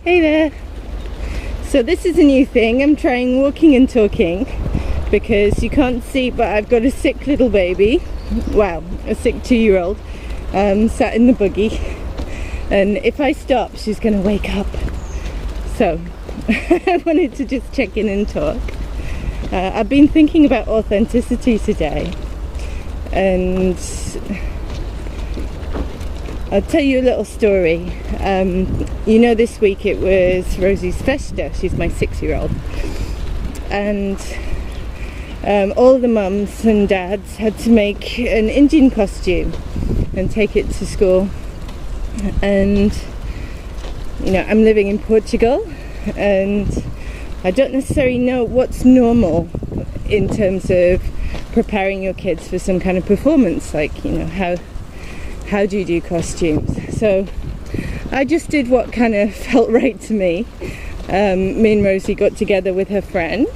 Hey there. So this is a new thing. I'm trying walking and talking because you can't see, but I've got a sick little baby, well, a sick 2-year-old, sat in the buggy, and if I stop she's gonna wake up. So I wanted to just check in and talk. I've been thinking about authenticity today, and I'll tell you a little story. You know, this week it was Rosie's Festa. She's my 6-year-old, and all the mums and dads had to make an Indian costume and take it to school. And you know, I'm living in Portugal, and I don't necessarily know what's normal in terms of preparing your kids for some kind of performance, like, you know, how do you do costumes? So I just did what kind of felt right to me. Me and Rosie got together with her friend,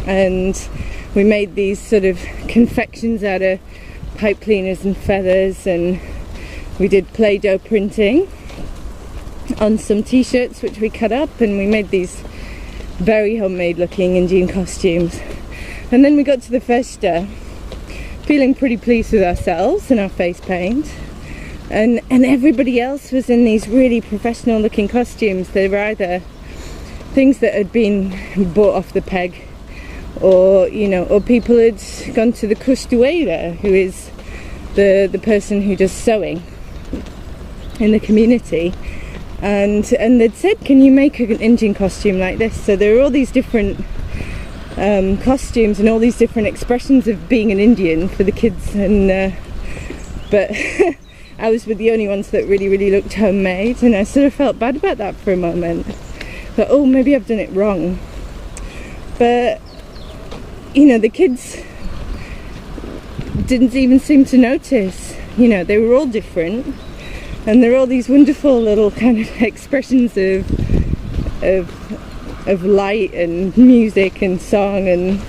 and we made these sort of confections out of pipe cleaners and feathers, and we did Play-Doh printing on some t-shirts which we cut up, and we made these very homemade looking Indian costumes. And then we got to the Festa feeling pretty pleased with ourselves and our face paint. And everybody else was in these really professional looking costumes. They were either things that had been bought off the peg, or, you know, or people had gone to the costureira, who is the person who does sewing in the community, and they'd said, can you make an Indian costume like this? So there were all these different costumes and all these different expressions of being an Indian for the kids, and but I was with the only ones that really looked homemade, and I sort of felt bad about that for a moment. But oh, maybe I've done it wrong. But you know, the kids didn't even seem to notice. You know, they were all different, and there are all these wonderful little kind of expressions of light and music and song, and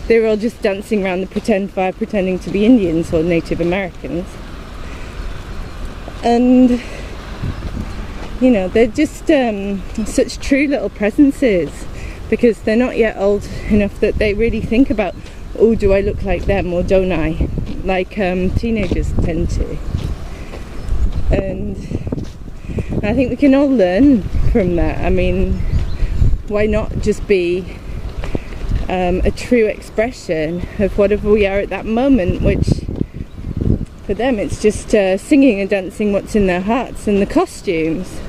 they were all just dancing around the pretend fire, pretending to be Indians or Native Americans. And you know, they're just such true little presences, because they're not yet old enough that they really think about, oh, do I look like them or don't I, like teenagers tend to. And I think we can all learn from that. I mean, why not just be a true expression of whatever we are at that moment, which for them it's just singing and dancing what's in their hearts, and the costumes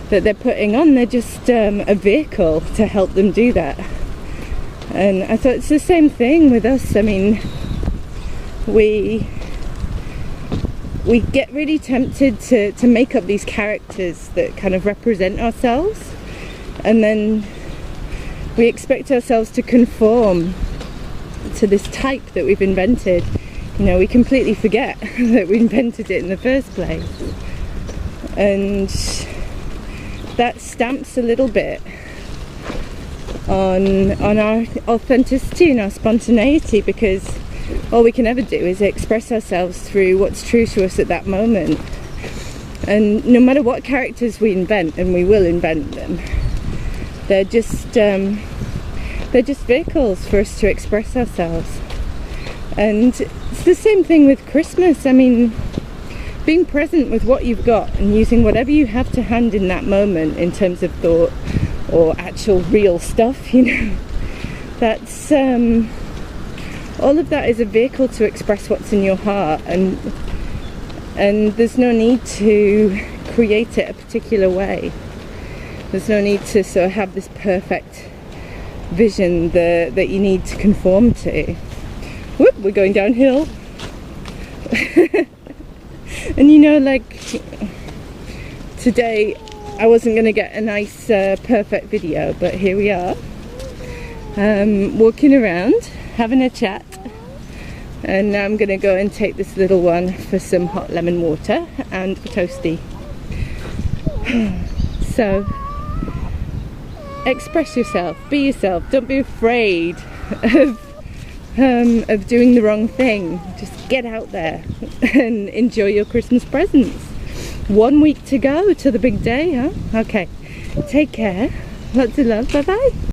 that they're putting on, they're just a vehicle to help them do that. And I thought it's the same thing with us. I mean, we get really tempted to make up these characters that kind of represent ourselves, and then we expect ourselves to conform to this type that we've invented. You know, we completely forget that we invented it in the first place, and that stamps a little bit on our authenticity and our spontaneity, because all we can ever do is express ourselves through what's true to us at that moment. And no matter what characters we invent, and we will invent them, they're just vehicles for us to express ourselves. And it's the same thing with Christmas. I mean, being present with what you've got and using whatever you have to hand in that moment in terms of thought or actual real stuff, you know, that's all of that is a vehicle to express what's in your heart, and there's no need to create it a particular way. There's no need to sort of have this perfect vision that you need to conform to. Whoop, we're going downhill. And you know, like today I wasn't going to get a nice perfect video, but here we are, walking around having a chat, and now I'm going to go and take this little one for some hot lemon water and a toasty. So express yourself, be yourself, don't be afraid of doing the wrong thing. Just get out there and enjoy your Christmas presents. 1 week to go to the big day, huh? Okay, Take care. Lots of love. Bye bye.